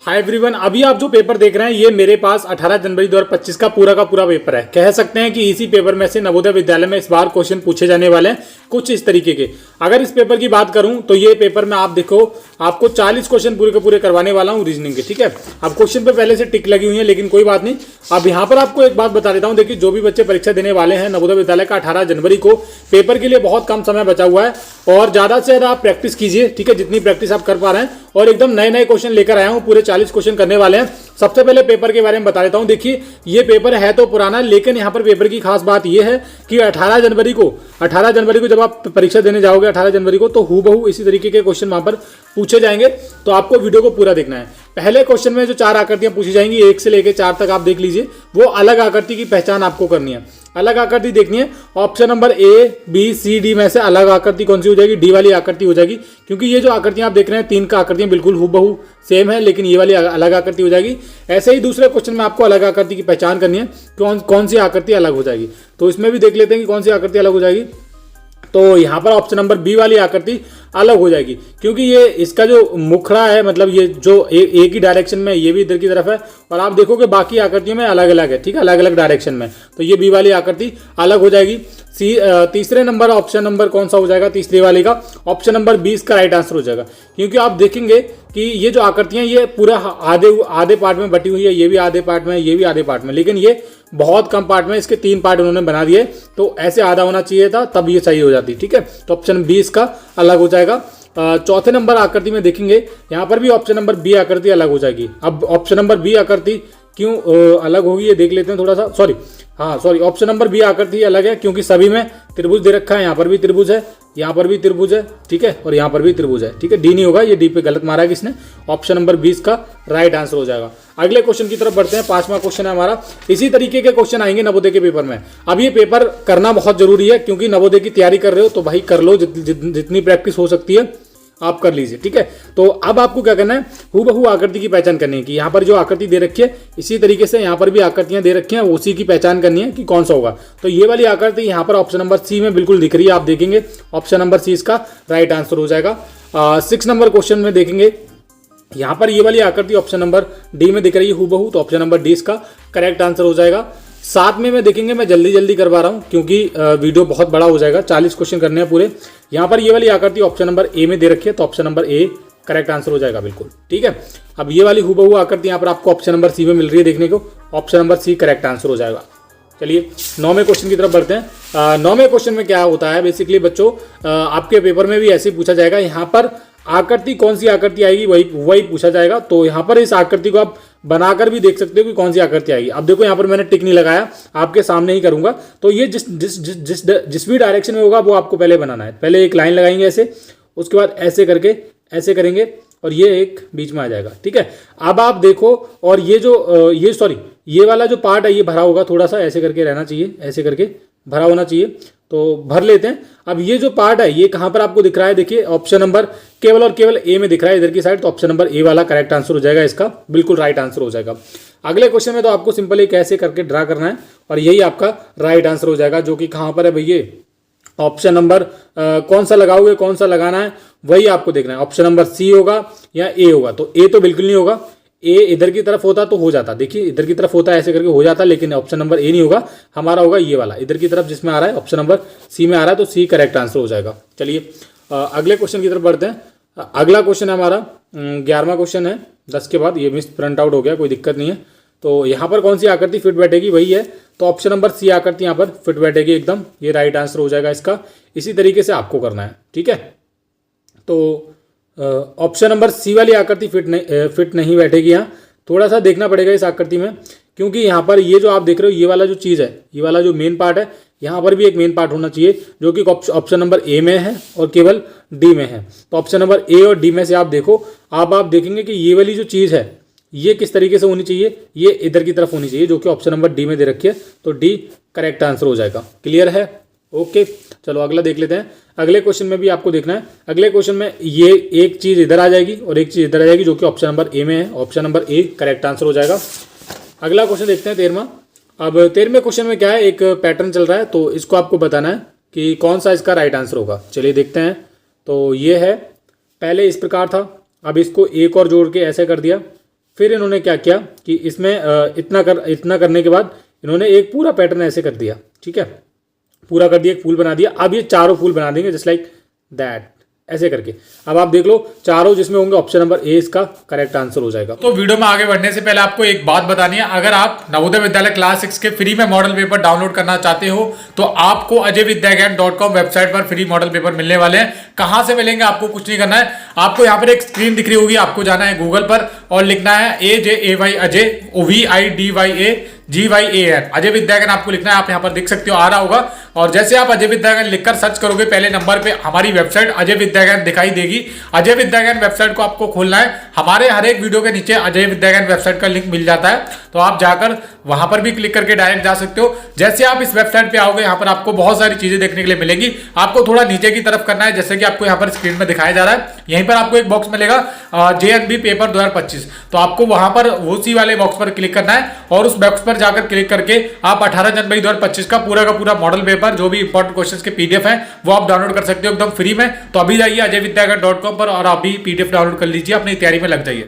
Hi everyone, अभी आप जो पेपर देख रहे हैं ये मेरे पास 18 जनवरी 2025 का पूरा पेपर है। कह सकते हैं कि इसी पेपर में से नवोदय विद्यालय में इस बार क्वेश्चन पूछे जाने वाले हैं कुछ इस तरीके के। अगर इस पेपर की बात करूं तो ये पेपर में आप देखो आपको 40 क्वेश्चन पूरे के पूरे करवाने वाला हूं रीजनिंग के। ठीक है, अब क्वेश्चन पे पहले से टिक लगी हुई है लेकिन कोई बात नहीं। अब यहाँ पर आपको एक बात बता देता हूँ, देखिए जो भी बच्चे परीक्षा देने वाले हैं नवोदय विद्यालय का 18 जनवरी को, पेपर के लिए बहुत कम समय बचा हुआ है और ज्यादा से ज्यादा आप प्रैक्टिस कीजिए। ठीक है, जितनी प्रैक्टिस आप कर पा रहे हैं, और एकदम नए नए क्वेश्चन लेकर आया हूँ, पूरे 40 क्वेश्चन करने वाले हैं। सबसे पहले पेपर के बारे में बता देता हूं। देखिए ये पेपर है तो पुराना, लेकिन यहां पर पेपर की खास बात यह है कि 18 जनवरी को जब आप परीक्षा देने जाओगे 18 जनवरी को, तो हूबहू इसी तरीके के क्वेश्चन वहां पर पूछे जाएंगे। तो आपको वीडियो को पूरा देखना है। पहले क्वेश्चन में जो 4 आकृतियां पूछी जाएंगी 1 से लेकर 4 तक आप देख लीजिए, वो अलग आकृति की पहचान आपको करनी है, अलग आकृति देखनी है। Option number A B C D में से अलग आकृति कौन सी हो जाएगी? डी वाली आकृति हो जाएगी, क्योंकि ये जो आकृतियां आप देख रहे हैं 3 का आकृतियां बिल्कुल हूबहू सेम है, लेकिन ये वाली अलग आकृति हो जाएगी। ऐसे ही दूसरे क्वेश्चन में आपको अलग आकृति की पहचान करनी है, कौन सी आकृति अलग हो जाएगी। तो इसमें भी देख लेते हैं कि कौन सी आकृति अलग हो जाएगी। तो यहाँ पर ऑप्शन नंबर बी वाली आकृति अलग हो जाएगी, क्योंकि ये इसका जो मुखड़ा है, मतलब ये जो एक ही डायरेक्शन में, ये भी इधर की तरफ है, और आप देखोगे बाकी आकृतियों में अलग अलग है। ठीक है, अलग अलग डायरेक्शन में, तो ये बी वाली आकृति अलग हो जाएगी। तीसरे नंबर ऑप्शन नंबर कौन सा हो जाएगा? तीसरे वाले का ऑप्शन नंबर 20 का राइट आंसर हो जाएगा, क्योंकि आप देखेंगे कि ये जो आकृतियां ये पूरा आधे पार्ट में बटी हुई है, ये भी आधे पार्ट में, ये भी आधे पार्ट में, लेकिन ये बहुत कम पार्ट में, इसके 3 पार्ट उन्होंने बना दिए, तो ऐसे आधा होना चाहिए था तब ये सही हो जाती। ठीक है, तो ऑप्शन 20 का अलग हो जाएगा। चौथे नंबर आकृति में देखेंगे, यहाँ पर भी ऑप्शन नंबर बी आकृति अलग हो जाएगी। अब ऑप्शन नंबर बी आकृति क्यों अलग होगी ये देख लेते हैं थोड़ा सा। सॉरी, ऑप्शन नंबर बी आकृति अलग है क्योंकि सभी में त्रिभुज दे रखा है। यहाँ पर भी त्रिभुज है, यहाँ पर भी त्रिभुज है, ठीक है, और यहाँ पर भी त्रिभुज है। ठीक है, डी नहीं होगा, ये डी पे गलत मारा है किसने। ऑप्शन नंबर 20 का राइट आंसर हो जाएगा। अगले क्वेश्चन की तरफ बढ़ते हैं। 5वां क्वेश्चन है हमारा। इसी तरीके के क्वेश्चन आएंगे नवोदय के पेपर में। अब ये पेपर करना बहुत जरूरी है, क्योंकि नवोदय की तैयारी कर रहे हो तो भाई कर लो, जितनी प्रैक्टिस हो सकती है आप कर लीजिए। ठीक है, तो अब आपको क्या करना है, हूबहू आकृति की पहचान करनी है कि यहाँ पर जो आकृति दे रखी है इसी तरीके से यहाँ पर भी आकृतियां दे रखी हैं, उसी की पहचान करनी है कि कौन सा होगा। तो ये वाली आकृति यहाँ पर ऑप्शन नंबर सी में बिल्कुल दिख रही है, आप देखेंगे ऑप्शन नंबर सी इसका राइट आंसर हो जाएगा। 6 नंबर क्वेश्चन में देखेंगे, यहाँ पर ये वाली आकृति ऑप्शन नंबर डी में दिख रही है हूबहू, तो ऑप्शन नंबर डी इसका करेक्ट आंसर हो जाएगा। 7 में देखेंगे, मैं जल्दी करवा रहा हूँ क्योंकि वीडियो बहुत बड़ा हो जाएगा, 40 क्वेश्चन करने हैं पूरे। यहाँ पर ये वाली आकृति ऑप्शन नंबर ए में दे रखी है, तो option number A correct answer हो जाएगा बिल्कुल। ठीक है, अब ये वाली हूबहू आकृति यहाँ पर आपको ऑप्शन नंबर सी में मिल रही है देखने को, option number C correct answer हो जाएगा। चलिए 9वें क्वेश्चन की तरफ बढ़ते हैं। 9वें क्वेश्चन में क्या होता है बेसिकली बच्चों, आपके पेपर में भी ऐसे पूछा जाएगा। यहाँ पर आकृति कौन सी आकृति आएगी वही पूछा जाएगा। तो यहाँ पर इस आकृति को आप बनाकर भी देख सकते हो कि कौन सी आकृति आएगी। अब देखो यहाँ पर मैंने टिक नहीं लगाया, आपके सामने ही करूंगा। तो ये जिस भी डायरेक्शन में होगा वो आपको पहले बनाना है। पहले एक लाइन लगाएंगे ऐसे, उसके बाद ऐसे करके ऐसे करेंगे और ये एक बीच में आ जाएगा। ठीक है, अब आप देखो, और ये वाला जो पार्ट है ये भरा होगा, थोड़ा सा ऐसे करके रहना चाहिए, ऐसे करके भरा होना चाहिए, तो भर लेते हैं। अब ये जो पार्ट है ये कहाँ पर आपको दिख रहा है? देखिए ऑप्शन नंबर केवल और केवल ए में दिख रहा है इधर की साइड, तो ऑप्शन नंबर ए वाला करेक्ट आंसर हो जाएगा, इसका बिल्कुल राइट आंसर हो जाएगा। अगले क्वेश्चन में तो आपको सिंपल एक ऐसे करके ड्रा करना है और यही आपका राइट आंसर हो जाएगा, जो कि कहाँ पर है भैया? ऑप्शन नंबर कौन सा लगाओगे, कौन सा लगाना है वही आपको देखना है। ऑप्शन नंबर सी होगा या ए होगा? तो ए तो बिल्कुल नहीं होगा, ए इधर की तरफ होता तो हो जाता, देखिए इधर की तरफ होता ऐसे करके हो जाता, लेकिन ऑप्शन नंबर ए नहीं होगा, हमारा होगा ये वाला इधर की तरफ जिसमें आ रहा है, ऑप्शन नंबर सी में आ रहा है, तो सी करेक्ट आंसर हो जाएगा। चलिए अगले क्वेश्चन की तरफ बढ़ते हैं। अगला क्वेश्चन है हमारा 11वां क्वेश्चन है 10 के बाद, ये मिस प्रिंट आउट हो गया, कोई दिक्कत नहीं है। तो यहाँ पर कौन सी आकृति फिट बैठेगी वही है, तो ऑप्शन नंबर सी आकृति यहाँ पर फिट बैठेगी एकदम, ये राइट आंसर हो जाएगा इसका। इसी तरीके से आपको करना है। ठीक है, तो ऑप्शन नंबर सी वाली आकृति फिट नहीं बैठेगी। यहाँ थोड़ा सा देखना पड़ेगा इस आकृति में, क्योंकि यहाँ पर ये जो आप देख रहे हो ये वाला जो चीज़ है, ये वाला जो मेन पार्ट है, यहाँ पर भी एक मेन पार्ट होना चाहिए, जो कि ऑप्शन नंबर ए में है और केवल डी में है। तो ऑप्शन नंबर ए और डी में से आप देखो, आप देखेंगे कि ये वाली जो चीज़ है ये किस तरीके से होनी चाहिए, ये इधर की तरफ होनी चाहिए, जो कि ऑप्शन नंबर डी में दे रखी है, तो डी करेक्ट आंसर हो जाएगा। क्लियर है? ओके, चलो अगला देख लेते हैं। अगले क्वेश्चन में भी आपको देखना है। अगले क्वेश्चन में ये एक चीज़ इधर आ जाएगी और एक चीज़ इधर आ जाएगी, जो कि ऑप्शन नंबर ए में है, option number A correct answer हो जाएगा। अगला क्वेश्चन देखते हैं 13वां। अब 13वें क्वेश्चन में क्या है, एक पैटर्न चल रहा है, तो इसको आपको बताना है कि कौन सा इसका राइट आंसर होगा। चलिए देखते हैं। तो ये है, पहले इस प्रकार था, अब इसको एक और जोड़ के ऐसे कर दिया, फिर इन्होंने क्या किया कि इसमें इतना करने के बाद इन्होंने एक पूरा पैटर्न ऐसे कर दिया, ठीक है, पूरा कर दिया, एक फूल बना दिया। अब ये चारों फूल बना देंगे जस्ट लाइक दैट, ऐसे करके। अब आप देख लो चारों जिसमें होंगे ऑप्शन नंबर ए इसका करेक्ट आंसर हो जाएगा। तो वीडियो में आगे बढ़ने से पहले आपको एक बात बतानी है, अगर आप नवोदय विद्यालय क्लास 6 के फ्री में मॉडल पेपर डाउनलोड करना चाहते हो तो आपको ajayvidyagan.com वेबसाइट पर फ्री मॉडल पेपर मिलने वाले हैं। कहां से मिलेंगे, आपको कुछ नहीं करना है, आपको यहाँ पर एक स्क्रीन दिख रही होगी, आपको जाना है गूगल पर और लिखना है AJAY अजय VIDYAGYAN अजय विद्यागन आपको लिखना है। आप यहाँ पर देख सकते हो, आ रहा होगा। और जैसे आप अजय विद्यागन लिखकर सर्च करोगे पहले नंबर पे हमारी वेबसाइट अजय विद्यागन दिखाई देगी। अजय विद्यागन वेबसाइट को आपको खोलना है। हमारे हर एक वीडियो के नीचे अजय विद्यागन वेबसाइट का लिंक मिल जाता है, तो आप जाकर वहां पर भी क्लिक करके डायरेक्ट जा सकते हो। जैसे आप इस वेबसाइट पे आओगे यहाँ पर आपको बहुत सारी चीजें देखने के लिए मिलेंगी। आपको थोड़ा नीचे की तरफ करना है, जैसे कि आपको यहाँ पर स्क्रीन में दिखाया जा रहा है। यहीं पर आपको एक बॉक्स मिलेगा JNB पेपर 2025, तो आपको वहां पर उसी वाले बॉक्स पर क्लिक करना है और उस बॉक्स पर जाकर क्लिक करके आप 18 जनवरी 2025 का पूरा मॉडल पेपर जो भी इंपॉर्टेंट क्वेश्चंस के PDF है वो आप डाउनलोड कर सकते हो एकदम फ्री में। तो अभी जाइए ajayvidyagan.com पर और अभी PDF डाउनलोड कर लीजिए, अपनी तैयारी में लग जाइए।